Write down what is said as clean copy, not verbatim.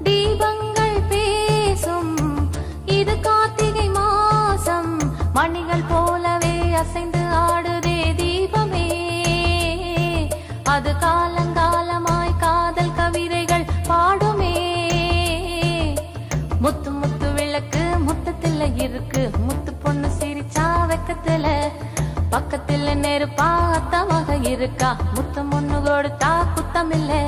தீபங்கள் பேசும் இது கார்த்திகை மாசம், மணிகள் போலவே அசைந்து ஆடுதே தீபமே. அது காலங்காலமாய் காதல் கவிதைகள் பாடுமே. முத்து முத்து விளக்கு முத்தத்துல இருக்கு, முத்து பொண்ணு சிரிச்சா வெக்கத்துல, பக்கத்துல நெருப்பா அத்தமாக இருக்கா, முத்தம் ஒண்ணு கொடுத்தா குத்தமில்லை.